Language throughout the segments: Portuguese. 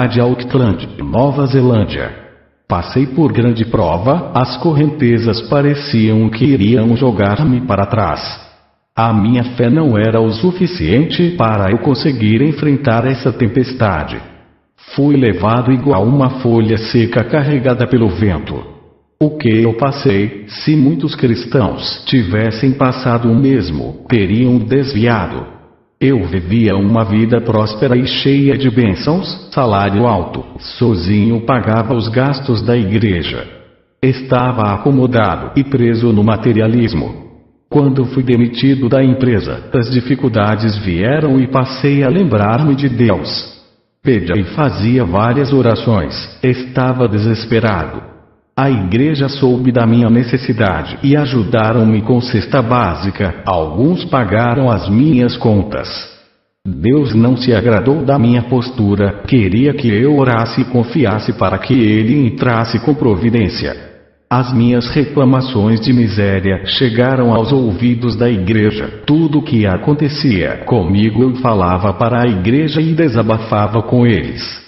de Auckland, Nova Zelândia. Passei por grande prova, as correntezas pareciam que iriam jogar-me para trás. A minha fé não era o suficiente para eu conseguir enfrentar essa tempestade. Fui levado igual uma folha seca carregada pelo vento. O que eu passei, se muitos cristãos tivessem passado o mesmo, teriam desviado. Eu vivia uma vida próspera e cheia de bênçãos, salário alto, sozinho pagava os gastos da igreja. Estava acomodado e preso no materialismo. Quando fui demitido da empresa, as dificuldades vieram e passei a lembrar-me de Deus. Pedia e fazia várias orações, estava desesperado. A igreja soube da minha necessidade e ajudaram-me com cesta básica, alguns pagaram as minhas contas. Deus não se agradou da minha postura, queria que eu orasse e confiasse para que Ele entrasse com providência. As minhas reclamações de miséria chegaram aos ouvidos da igreja, tudo o que acontecia comigo eu falava para a igreja e desabafava com eles.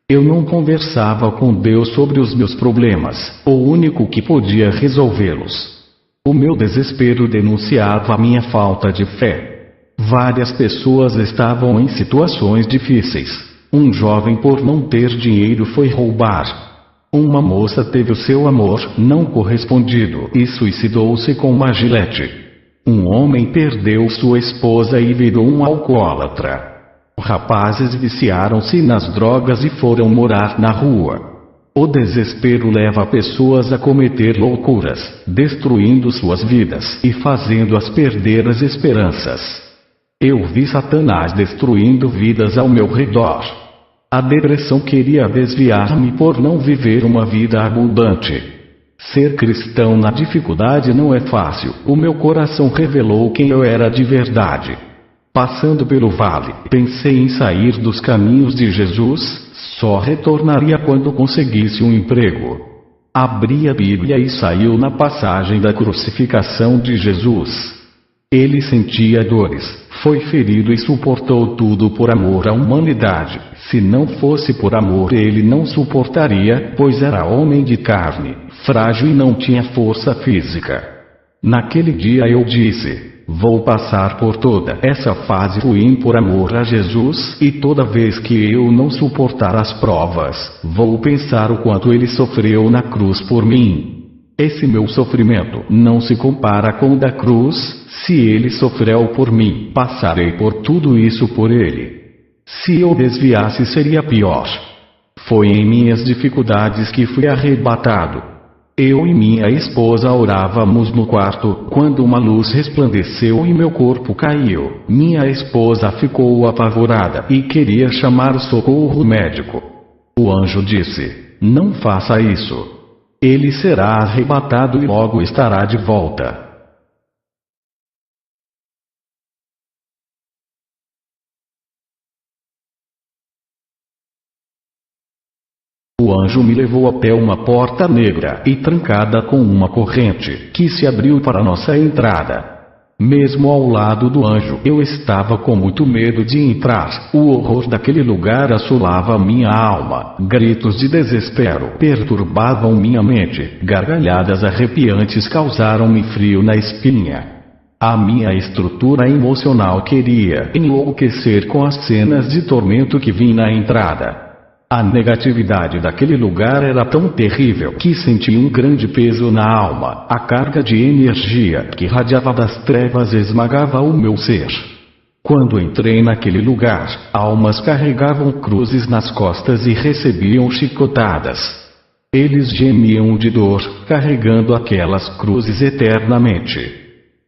Eu não conversava com Deus sobre os meus problemas, o único que podia resolvê-los. O meu desespero denunciava a minha falta de fé. Várias pessoas estavam em situações difíceis. Um jovem por não ter dinheiro foi roubar. Uma moça teve o seu amor não correspondido e suicidou-se com uma gilete. Um homem perdeu sua esposa e virou um alcoólatra. Rapazes viciaram-se nas drogas e foram morar na rua. O desespero leva pessoas a cometer loucuras, destruindo suas vidas e fazendo-as perder as esperanças. Eu vi Satanás destruindo vidas ao meu redor. A depressão queria desviar-me por não viver uma vida abundante. Ser cristão na dificuldade não é fácil. O meu coração revelou quem eu era de verdade. Passando pelo vale, pensei em sair dos caminhos de Jesus, só retornaria quando conseguisse um emprego. Abri a Bíblia e saiu na passagem da crucificação de Jesus. Ele sentia dores, foi ferido e suportou tudo por amor à humanidade. Se não fosse por amor ele não suportaria, pois era homem de carne, frágil e não tinha força física. Naquele dia eu disse: vou passar por toda essa fase ruim por amor a Jesus, e toda vez que eu não suportar as provas, vou pensar o quanto ele sofreu na cruz por mim. Esse meu sofrimento não se compara com o da cruz. Se ele sofreu por mim, passarei por tudo isso por ele. Se eu desviasse seria pior. Foi em minhas dificuldades que fui arrebatado. Eu e minha esposa orávamos no quarto, quando uma luz resplandeceu e meu corpo caiu. Minha esposa ficou apavorada e queria chamar o socorro médico. O anjo disse: não faça isso. Ele será arrebatado e logo estará de volta. O anjo me levou até uma porta negra e trancada com uma corrente, que se abriu para nossa entrada. Mesmo ao lado do anjo eu estava com muito medo de entrar. O horror daquele lugar assolava minha alma. Gritos de desespero perturbavam minha mente. Gargalhadas arrepiantes causaram-me frio na espinha. A minha estrutura emocional queria enlouquecer com as cenas de tormento que vi na entrada. A negatividade daquele lugar era tão terrível que senti um grande peso na alma. A carga de energia que radiava das trevas esmagava o meu ser. Quando entrei naquele lugar, almas carregavam cruzes nas costas e recebiam chicotadas. Eles gemiam de dor, carregando aquelas cruzes eternamente.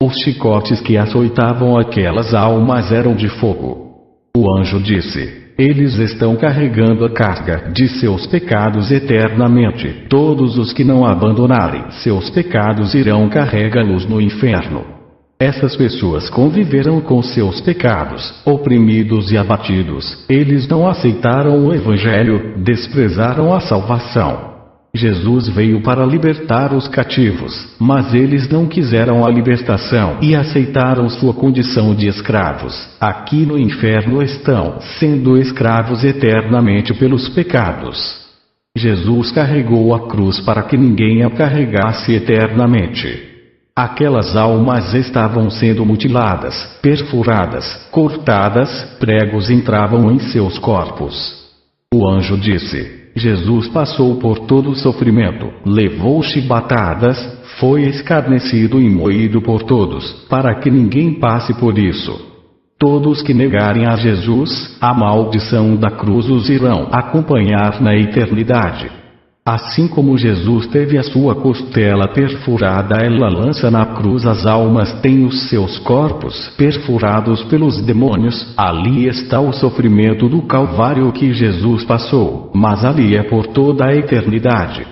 Os chicotes que açoitavam aquelas almas eram de fogo. O anjo disse: eles estão carregando a carga de seus pecados eternamente. Todos os que não abandonarem seus pecados irão carregá-los no inferno. Essas pessoas conviveram com seus pecados, oprimidos e abatidos. Eles não aceitaram o Evangelho, desprezaram a salvação. Jesus veio para libertar os cativos, mas eles não quiseram a libertação e aceitaram sua condição de escravos. Aqui no inferno estão, sendo escravos eternamente pelos pecados. Jesus carregou a cruz para que ninguém a carregasse eternamente. Aquelas almas estavam sendo mutiladas, perfuradas, cortadas, pregos entravam em seus corpos. O anjo disse: Jesus passou por todo o sofrimento, levou chibatadas, foi escarnecido e moído por todos, para que ninguém passe por isso. Todos que negarem a Jesus, a maldição da cruz os irão acompanhar na eternidade. Assim como Jesus teve a sua costela perfurada, ela lança na cruz as almas têm os seus corpos perfurados pelos demônios. Ali está o sofrimento do Calvário que Jesus passou, mas ali é por toda a eternidade.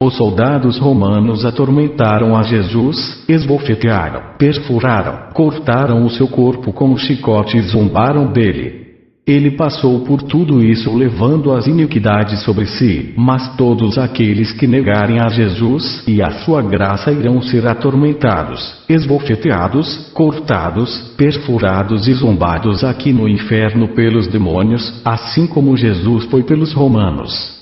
Os soldados romanos atormentaram a Jesus, esbofetearam, perfuraram, cortaram o seu corpo com um chicote e zombaram dele. Ele passou por tudo isso levando as iniquidades sobre si, mas todos aqueles que negarem a Jesus e a sua graça irão ser atormentados, esbofeteados, cortados, perfurados e zombados aqui no inferno pelos demônios, assim como Jesus foi pelos romanos.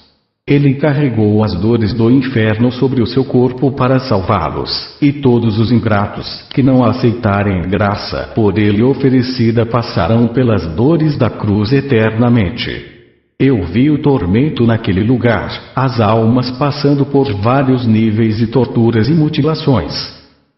Ele carregou as dores do inferno sobre o seu corpo para salvá-los, e todos os ingratos, que não aceitarem graça por ele oferecida passarão pelas dores da cruz eternamente. Eu vi o tormento naquele lugar, as almas passando por vários níveis de torturas e mutilações.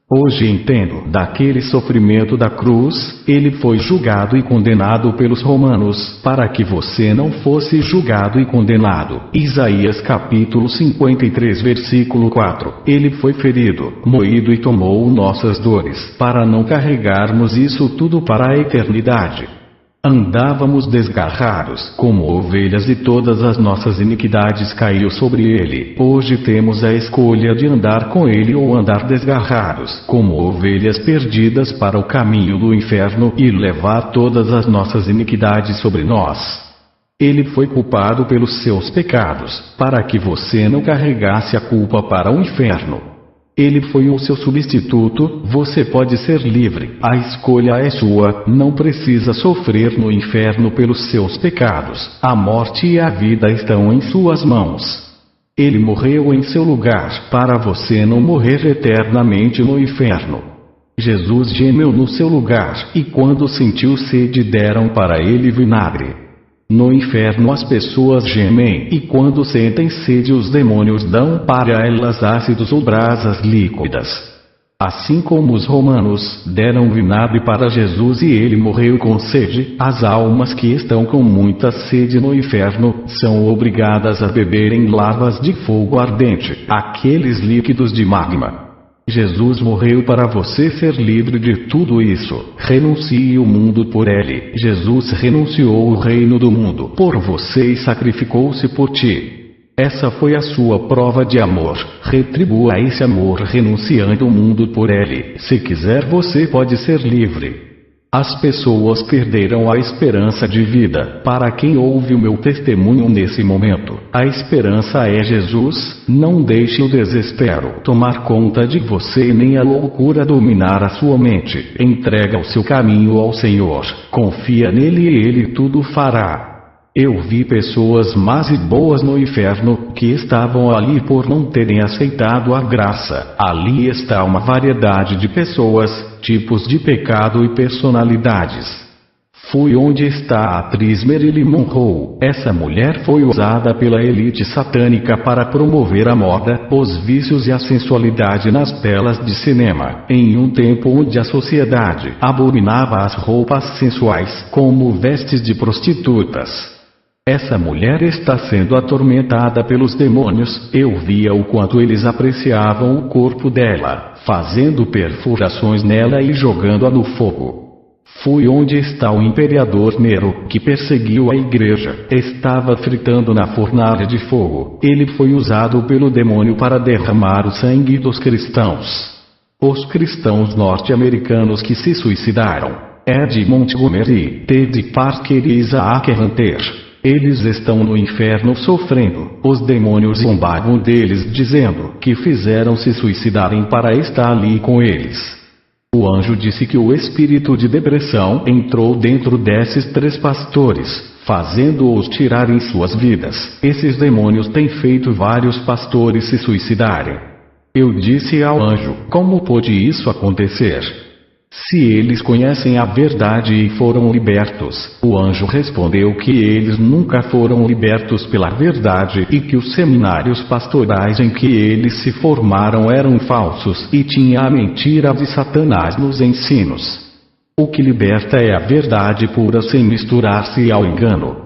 Hoje entendo daquele sofrimento da cruz, ele foi julgado e condenado pelos romanos, para que você não fosse julgado e condenado. Isaías capítulo 53 versículo 4. Ele foi ferido, moído e tomou nossas dores, para não carregarmos isso tudo para a eternidade. Andávamos desgarrados, como ovelhas, e todas as nossas iniquidades caiu sobre ele. Hoje temos a escolha de andar com ele ou andar desgarrados, como ovelhas perdidas para o caminho do inferno, e levar todas as nossas iniquidades sobre nós. Ele foi culpado pelos seus pecados, para que você não carregasse a culpa para o inferno. Ele foi o seu substituto, você pode ser livre, a escolha é sua, não precisa sofrer no inferno pelos seus pecados, a morte e a vida estão em suas mãos. Ele morreu em seu lugar, para você não morrer eternamente no inferno. Jesus gemeu no seu lugar, e quando sentiu sede deram para ele vinagre. No inferno as pessoas gemem, e quando sentem sede os demônios dão para elas ácidos ou brasas líquidas. Assim como os romanos deram vinagre para Jesus e ele morreu com sede, as almas que estão com muita sede no inferno são obrigadas a beberem lavas de fogo ardente, aqueles líquidos de magma. Jesus morreu para você ser livre de tudo isso. Renuncie o mundo por ele. Jesus renunciou o reino do mundo por você e sacrificou-se por ti. Essa foi a sua prova de amor. Retribua esse amor renunciando o mundo por ele. Se quiser você pode ser livre. As pessoas perderam a esperança de vida. Para quem ouve o meu testemunho nesse momento, a esperança é Jesus. Não deixe o desespero tomar conta de você nem a loucura dominar a sua mente. Entrega o seu caminho ao Senhor. Confia nele e ele tudo fará. Eu vi pessoas más e boas no inferno, que estavam ali por não terem aceitado a graça. Ali está uma variedade de pessoas, tipos de pecado e personalidades. Fui onde está a atriz Marilyn Monroe. Essa mulher foi usada pela elite satânica para promover a moda, os vícios e a sensualidade nas telas de cinema, em um tempo onde a sociedade abominava as roupas sensuais, como vestes de prostitutas. Essa mulher está sendo atormentada pelos demônios. Eu via o quanto eles apreciavam o corpo dela, fazendo perfurações nela e jogando-a no fogo. Fui onde está o imperador Nero, que perseguiu a igreja. Estava fritando na fornalha de fogo. Ele foi usado pelo demônio para derramar o sangue dos cristãos. Os cristãos norte-americanos que se suicidaram. Ed Montgomery, Ted Parker e Isaac Hunter. Eles estão no inferno sofrendo. Os demônios zombavam deles dizendo que fizeram se suicidarem para estar ali com eles. O anjo disse que o espírito de depressão entrou dentro desses 3 pastores, fazendo-os tirarem suas vidas. Esses demônios têm feito vários pastores se suicidarem. Eu disse ao anjo: como pôde isso acontecer? Se eles conhecem a verdade e foram libertos. O anjo respondeu que eles nunca foram libertos pela verdade e que os seminários pastorais em que eles se formaram eram falsos e tinha a mentira de Satanás nos ensinos. O que liberta é a verdade pura sem misturar-se ao engano.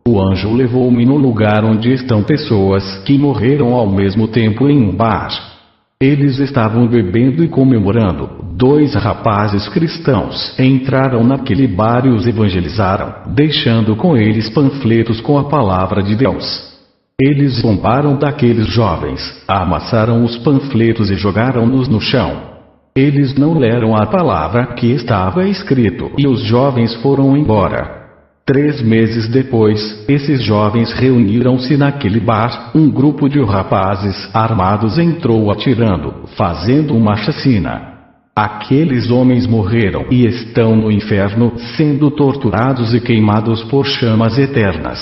O anjo levou-me no lugar onde estão pessoas que morreram ao mesmo tempo em um bar. Eles estavam bebendo e comemorando. 2 rapazes cristãos entraram naquele bar e os evangelizaram, deixando com eles panfletos com a palavra de Deus. Eles zombaram daqueles jovens, amassaram os panfletos e jogaram-nos no chão. Eles não leram a palavra que estava escrito e os jovens foram embora. 3 meses depois, esses jovens reuniram-se naquele bar. Um grupo de rapazes armados entrou atirando, fazendo uma chacina. Aqueles homens morreram e estão no inferno, sendo torturados e queimados por chamas eternas.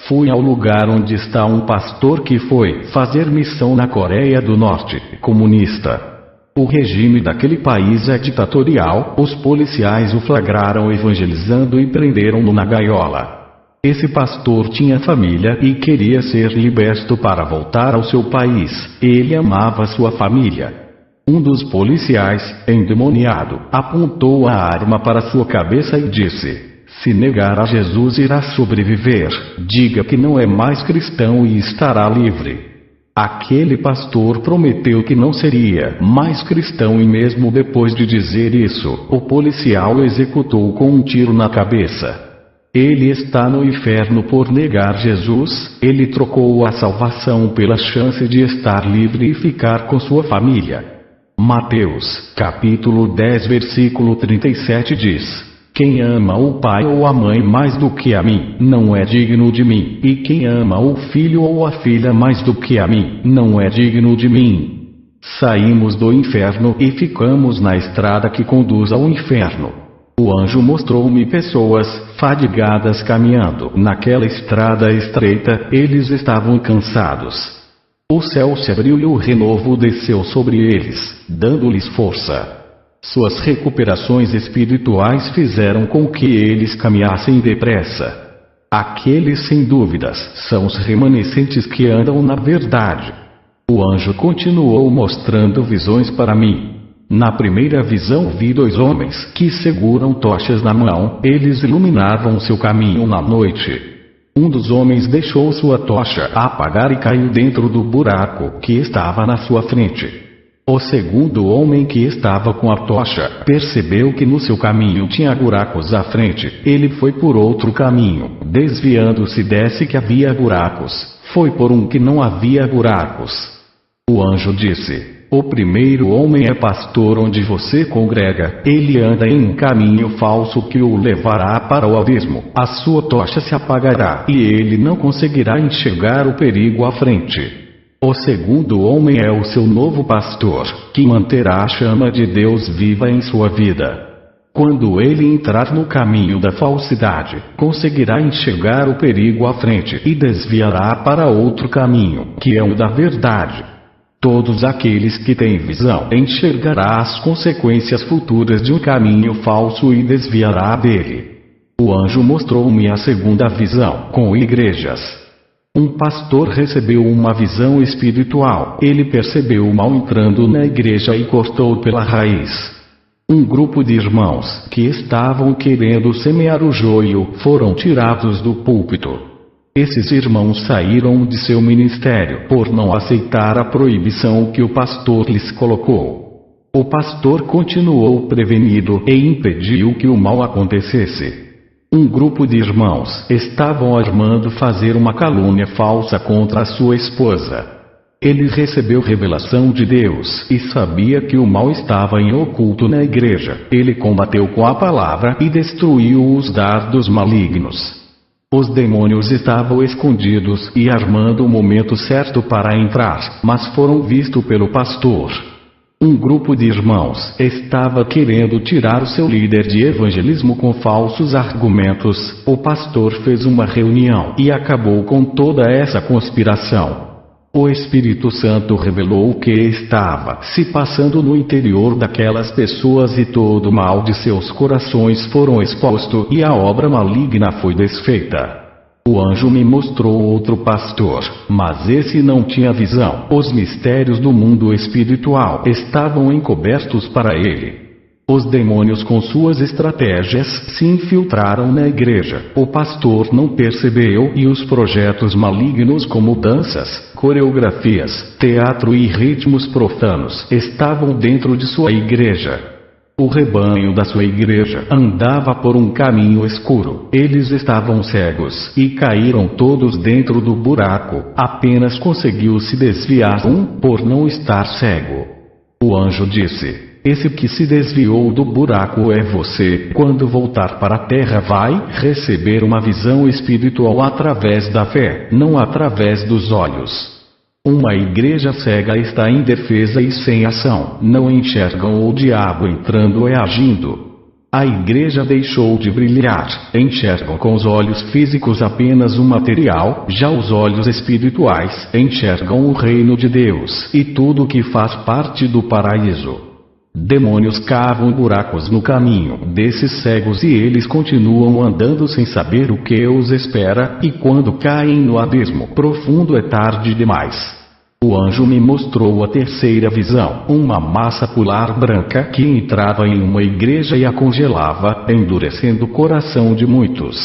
Fui ao lugar onde está um pastor que foi fazer missão na Coreia do Norte, comunista. O regime daquele país é ditatorial. Os policiais o flagraram evangelizando e prenderam-no na gaiola. Esse pastor tinha família e queria ser liberto para voltar ao seu país. Ele amava sua família. Um dos policiais, endemoniado, apontou a arma para sua cabeça e disse: se negar a Jesus irá sobreviver. Diga que não é mais cristão e estará livre. Aquele pastor prometeu que não seria mais cristão e mesmo depois de dizer isso, o policial o executou com um tiro na cabeça. Ele está no inferno por negar Jesus. Ele trocou a salvação pela chance de estar livre e ficar com sua família. Mateus, capítulo 10, versículo 37 diz: quem ama o pai ou a mãe mais do que a mim, não é digno de mim, e quem ama o filho ou a filha mais do que a mim, não é digno de mim. Saímos do inferno e ficamos na estrada que conduz ao inferno. O anjo mostrou-me pessoas fadigadas caminhando naquela estrada estreita. Eles estavam cansados. O céu se abriu e o renovo desceu sobre eles, dando-lhes força. Suas recuperações espirituais fizeram com que eles caminhassem depressa. Aqueles, sem dúvidas, são os remanescentes que andam na verdade. O anjo continuou mostrando visões para mim. Na primeira visão vi 2 homens que seguram tochas na mão. Eles iluminavam seu caminho na noite. Um dos homens deixou sua tocha apagar e caiu dentro do buraco que estava na sua frente. O segundo homem, que estava com a tocha, percebeu que no seu caminho tinha buracos à frente. Ele foi por outro caminho, desviando-se desse que havia buracos. Foi por um que não havia buracos. O anjo disse: o primeiro homem é pastor onde você congrega. Ele anda em um caminho falso que o levará para o abismo. A sua tocha se apagará e ele não conseguirá enxergar o perigo à frente. O segundo homem é o seu novo pastor, que manterá a chama de Deus viva em sua vida. Quando ele entrar no caminho da falsidade, conseguirá enxergar o perigo à frente e desviará para outro caminho, que é o da verdade. Todos aqueles que têm visão enxergará as consequências futuras de um caminho falso e desviará dele. O anjo mostrou-me a segunda visão, com igrejas. Um pastor recebeu uma visão espiritual. Ele percebeu o mal entrando na igreja e cortou pela raiz. Um grupo de irmãos que estavam querendo semear o joio foram tirados do púlpito. Esses irmãos saíram de seu ministério por não aceitar a proibição que o pastor lhes colocou. O pastor continuou prevenido e impediu que o mal acontecesse. Um grupo de irmãos estavam armando fazer uma calúnia falsa contra a sua esposa. Ele recebeu revelação de Deus e sabia que o mal estava em oculto na igreja. Ele combateu com a palavra e destruiu os dardos malignos. Os demônios estavam escondidos e armando o momento certo para entrar, mas foram vistos pelo pastor. Um grupo de irmãos estava querendo tirar o seu líder de evangelismo com falsos argumentos. O pastor fez uma reunião e acabou com toda essa conspiração. O Espírito Santo revelou o que estava se passando no interior daquelas pessoas e todo o mal de seus corações foram exposto e a obra maligna foi desfeita. O anjo me mostrou outro pastor, mas esse não tinha visão. Os mistérios do mundo espiritual estavam encobertos para ele. Os demônios com suas estratégias se infiltraram na igreja. O pastor não percebeu e os projetos malignos como danças, coreografias, teatro e ritmos profanos estavam dentro de sua igreja. O rebanho da sua igreja andava por um caminho escuro. Eles estavam cegos e caíram todos dentro do buraco. Apenas conseguiu se desviar um por não estar cego. O anjo disse: esse que se desviou do buraco é você. Quando voltar para a terra vai receber uma visão espiritual através da fé, não através dos olhos. Uma igreja cega está indefesa e sem ação, não enxergam o diabo entrando e agindo. A igreja deixou de brilhar, enxergam com os olhos físicos apenas o material, já os olhos espirituais enxergam o reino de Deus e tudo que faz parte do paraíso. Demônios cavam buracos no caminho desses cegos e eles continuam andando sem saber o que os espera, e quando caem no abismo profundo é tarde demais. O anjo me mostrou a terceira visão, uma massa polar branca que entrava em uma igreja e a congelava, endurecendo o coração de muitos.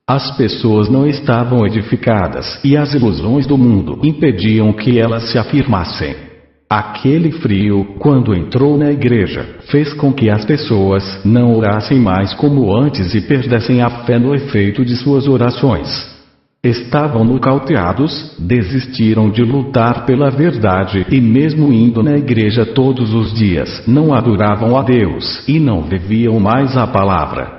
As pessoas não estavam edificadas e as ilusões do mundo impediam que elas se afirmassem. Aquele frio, quando entrou na igreja, fez com que as pessoas não orassem mais como antes e perdessem a fé no efeito de suas orações. Estavam nocauteados, desistiram de lutar pela verdade e mesmo indo na igreja todos os dias, não adoravam a Deus e não viviam mais a palavra.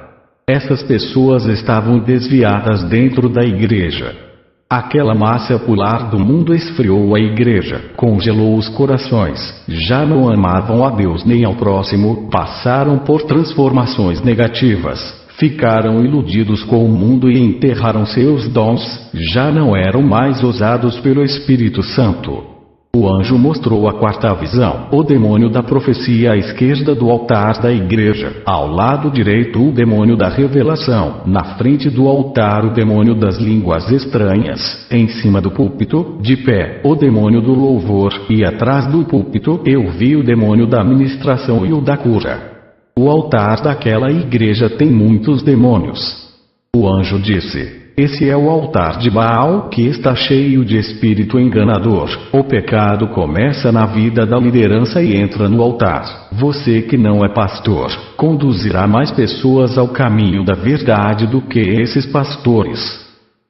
Essas pessoas estavam desviadas dentro da igreja. Aquela massa polar do mundo esfriou a igreja, congelou os corações, já não amavam a Deus nem ao próximo, passaram por transformações negativas, ficaram iludidos com o mundo e enterraram seus dons, já não eram mais usados pelo Espírito Santo. O anjo mostrou a quarta visão, o demônio da profecia à esquerda do altar da igreja, ao lado direito o demônio da revelação, na frente do altar o demônio das línguas estranhas, em cima do púlpito, de pé, o demônio do louvor, e atrás do púlpito eu vi o demônio da ministração e o da cura. O altar daquela igreja tem muitos demônios. O anjo disse: esse é o altar de Baal que está cheio de espírito enganador. O pecado começa na vida da liderança e entra no altar. Você que não é pastor, conduzirá mais pessoas ao caminho da verdade do que esses pastores.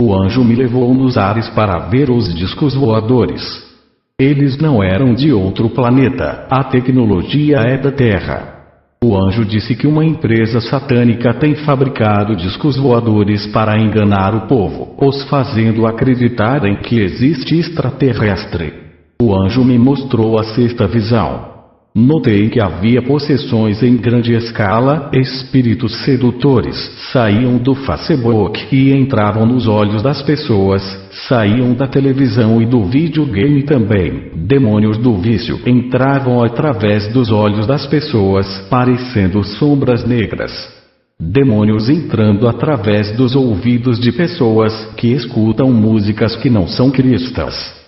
O anjo me levou nos ares para ver os discos voadores. Eles não eram de outro planeta, a tecnologia é da Terra. O anjo disse que uma empresa satânica tem fabricado discos voadores para enganar o povo, os fazendo acreditarem que existe extraterrestre. O anjo me mostrou a sexta visão. Notei que havia possessões em grande escala, espíritos sedutores, saíam do Facebook e entravam nos olhos das pessoas, saíam da televisão e do videogame também. Demônios do vício entravam através dos olhos das pessoas, parecendo sombras negras. Demônios entrando através dos ouvidos de pessoas que escutam músicas que não são cristãs.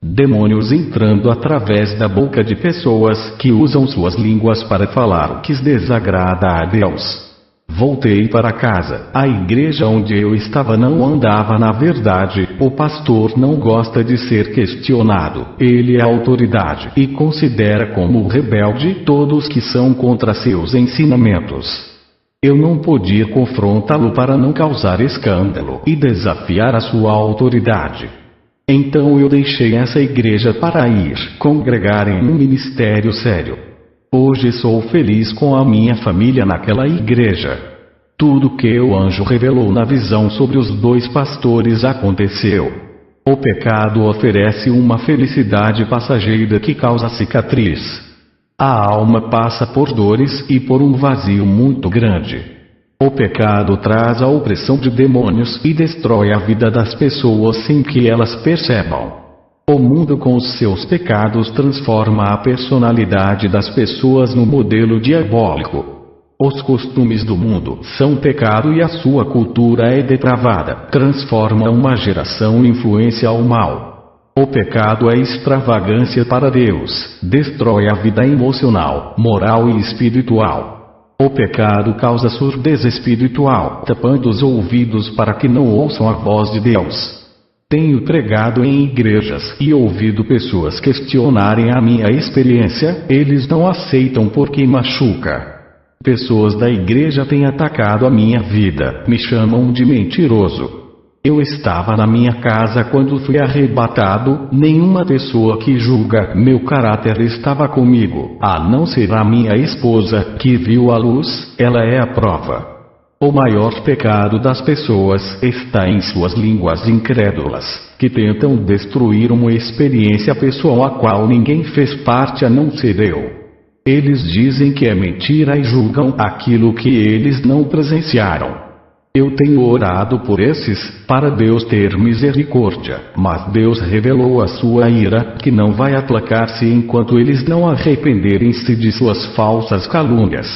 Demônios entrando através da boca de pessoas que usam suas línguas para falar o que desagrada a Deus. Voltei para casa. A igreja onde eu estava não andava na verdade. O pastor não gosta de ser questionado. Ele é autoridade e considera como rebelde todos que são contra seus ensinamentos. Eu não podia confrontá-lo para não causar escândalo e desafiar a sua autoridade. Então eu deixei essa igreja para ir congregar em um ministério sério. Hoje sou feliz com a minha família naquela igreja. Tudo que o anjo revelou na visão sobre os 2 pastores aconteceu. O pecado oferece uma felicidade passageira que causa cicatriz. A alma passa por dores e por um vazio muito grande. O pecado traz a opressão de demônios e destrói a vida das pessoas sem que elas percebam. O mundo com os seus pecados transforma a personalidade das pessoas no modelo diabólico. Os costumes do mundo são pecado e a sua cultura é depravada, transforma uma geração em influência ao mal. O pecado é extravagância para Deus, destrói a vida emocional, moral e espiritual. O pecado causa surdez espiritual, tapando os ouvidos para que não ouçam a voz de Deus. Tenho pregado em igrejas e ouvido pessoas questionarem a minha experiência, eles não aceitam porque machuca. Pessoas da igreja têm atacado a minha vida, me chamam de mentiroso. Eu estava na minha casa quando fui arrebatado, nenhuma pessoa que julga meu caráter estava comigo, a não ser a minha esposa, que viu a luz, ela é a prova. O maior pecado das pessoas está em suas línguas incrédulas, que tentam destruir uma experiência pessoal a qual ninguém fez parte a não ser eu. Eles dizem que é mentira e julgam aquilo que eles não presenciaram. Eu tenho orado por esses, para Deus ter misericórdia, mas Deus revelou a sua ira, que não vai aplacar-se enquanto eles não arrependerem-se de suas falsas calúnias.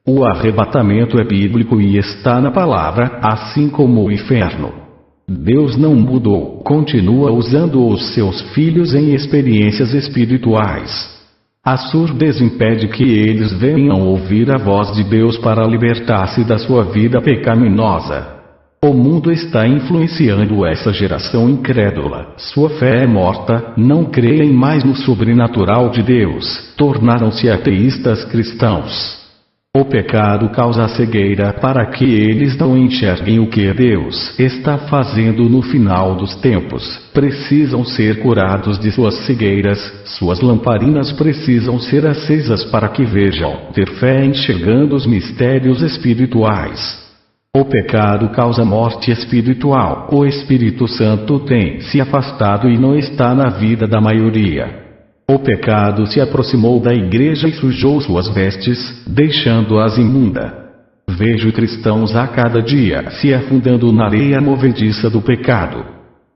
O arrebatamento é bíblico e está na palavra, assim como o inferno. Deus não mudou, continua usando os seus filhos em experiências espirituais. A surdez impede que eles venham ouvir a voz de Deus para libertar-se da sua vida pecaminosa. O mundo está influenciando essa geração incrédula. Sua fé é morta, não creem mais no sobrenatural de Deus, tornaram-se ateístas cristãos. O pecado causa cegueira para que eles não enxerguem o que Deus está fazendo no final dos tempos. Precisam ser curados de suas cegueiras, suas lamparinas precisam ser acesas para que vejam, ter fé enxergando os mistérios espirituais. O pecado causa morte espiritual. O Espírito Santo tem se afastado e não está na vida da maioria. O pecado se aproximou da igreja e sujou suas vestes, deixando-as imunda. Vejo cristãos a cada dia se afundando na areia movediça do pecado.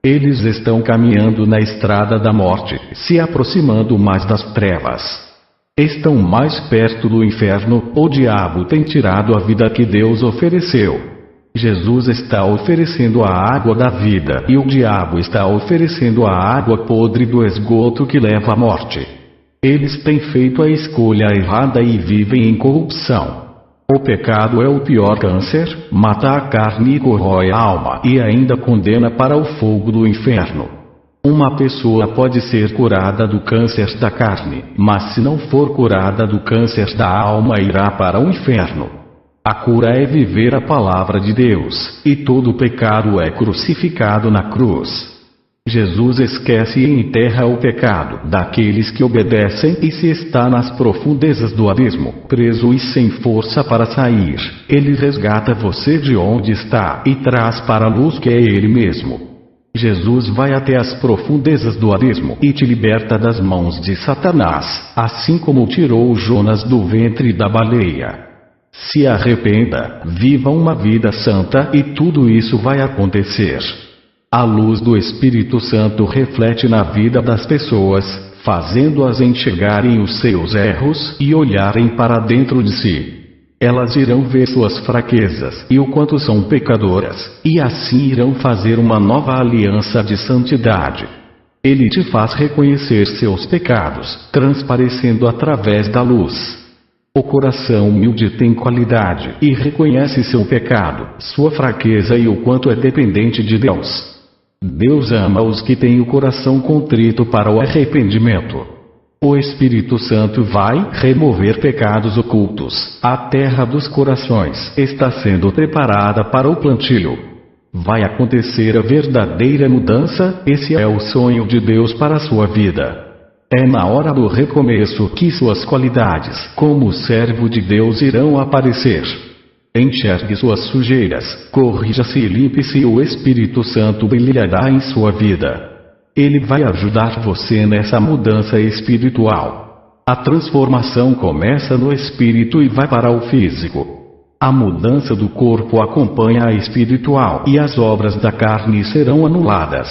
Eles estão caminhando na estrada da morte, se aproximando mais das trevas. Estão mais perto do inferno, o diabo tem tirado a vida que Deus ofereceu. Jesus está oferecendo a água da vida e o diabo está oferecendo a água podre do esgoto que leva à morte. Eles têm feito a escolha errada e vivem em corrupção. O pecado é o pior câncer, mata a carne e corrói a alma e ainda condena para o fogo do inferno. Uma pessoa pode ser curada do câncer da carne, mas se não for curada do câncer da alma irá para o inferno. A cura é viver a palavra de Deus, e todo pecado é crucificado na cruz. Jesus esquece e enterra o pecado daqueles que obedecem e se está nas profundezas do abismo, preso e sem força para sair, ele resgata você de onde está e traz para a luz que é ele mesmo. Jesus vai até as profundezas do abismo e te liberta das mãos de Satanás, assim como tirou Jonas do ventre da baleia. Se arrependa, viva uma vida santa e tudo isso vai acontecer. A luz do Espírito Santo reflete na vida das pessoas, fazendo-as enxergarem os seus erros e olharem para dentro de si. Elas irão ver suas fraquezas e o quanto são pecadoras, e assim irão fazer uma nova aliança de santidade. Ele te faz reconhecer seus pecados, transparecendo através da luz. O coração humilde tem qualidade e reconhece seu pecado, sua fraqueza e o quanto é dependente de Deus. Deus ama os que têm o coração contrito para o arrependimento. O Espírito Santo vai remover pecados ocultos. A terra dos corações está sendo preparada para o plantio. Vai acontecer a verdadeira mudança, esse é o sonho de Deus para a sua vida. É na hora do recomeço que suas qualidades como servo de Deus irão aparecer. Enxergue suas sujeiras, corrija-se e limpe-se e o Espírito Santo brilhará em sua vida. Ele vai ajudar você nessa mudança espiritual. A transformação começa no espírito e vai para o físico. A mudança do corpo acompanha a espiritual e as obras da carne serão anuladas.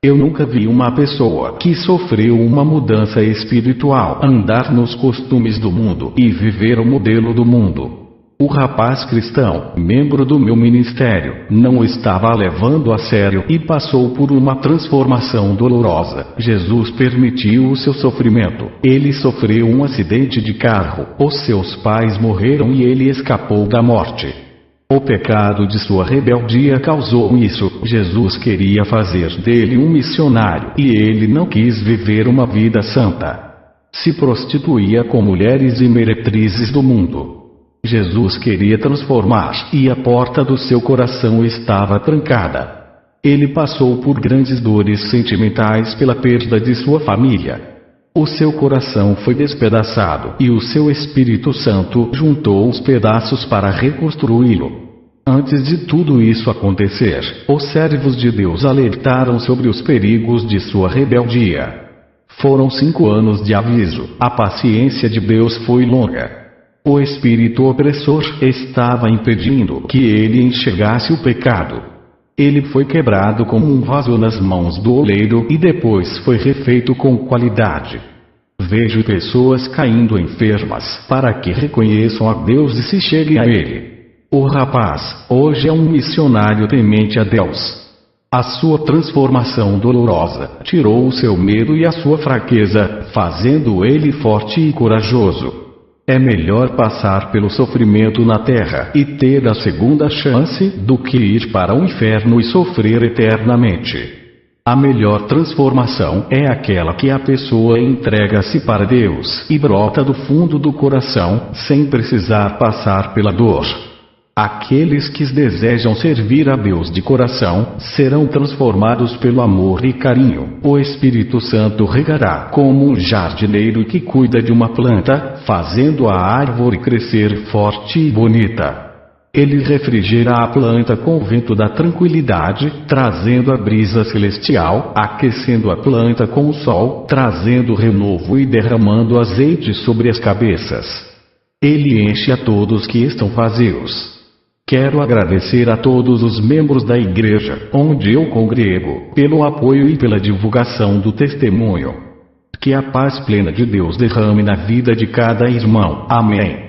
Eu nunca vi uma pessoa que sofreu uma mudança espiritual andar nos costumes do mundo e viver o modelo do mundo. O rapaz cristão, membro do meu ministério, não estava levando a sério e passou por uma transformação dolorosa. Jesus permitiu o seu sofrimento. Ele sofreu um acidente de carro, os seus pais morreram e ele escapou da morte. O pecado de sua rebeldia causou isso. Jesus queria fazer dele um missionário e ele não quis viver uma vida santa. Se prostituía com mulheres e meretrizes do mundo. Jesus queria transformar e a porta do seu coração estava trancada. Ele passou por grandes dores sentimentais pela perda de sua família. O seu coração foi despedaçado e o seu Espírito Santo juntou os pedaços para reconstruí-lo. Antes de tudo isso acontecer, os servos de Deus alertaram sobre os perigos de sua rebeldia. Foram 5 anos de aviso. A paciência de Deus foi longa. O espírito opressor estava impedindo que ele enxergasse o pecado. Ele foi quebrado como um vaso nas mãos do oleiro e depois foi refeito com qualidade. Vejo pessoas caindo enfermas para que reconheçam a Deus e se cheguem a Ele. O rapaz, hoje é um missionário temente a Deus. A sua transformação dolorosa tirou o seu medo e a sua fraqueza, fazendo ele forte e corajoso. É melhor passar pelo sofrimento na terra e ter a segunda chance do que ir para o inferno e sofrer eternamente. A melhor transformação é aquela que a pessoa entrega-se para Deus e brota do fundo do coração, sem precisar passar pela dor. Aqueles que desejam servir a Deus de coração, serão transformados pelo amor e carinho. O Espírito Santo regará como um jardineiro que cuida de uma planta, fazendo a árvore crescer forte e bonita. Ele refrigera a planta com o vento da tranquilidade, trazendo a brisa celestial, aquecendo a planta com o sol, trazendo renovo e derramando azeite sobre as cabeças. Ele enche a todos que estão vazios. Quero agradecer a todos os membros da igreja, onde eu congrego, pelo apoio e pela divulgação do testemunho. Que a paz plena de Deus derrame na vida de cada irmão. Amém.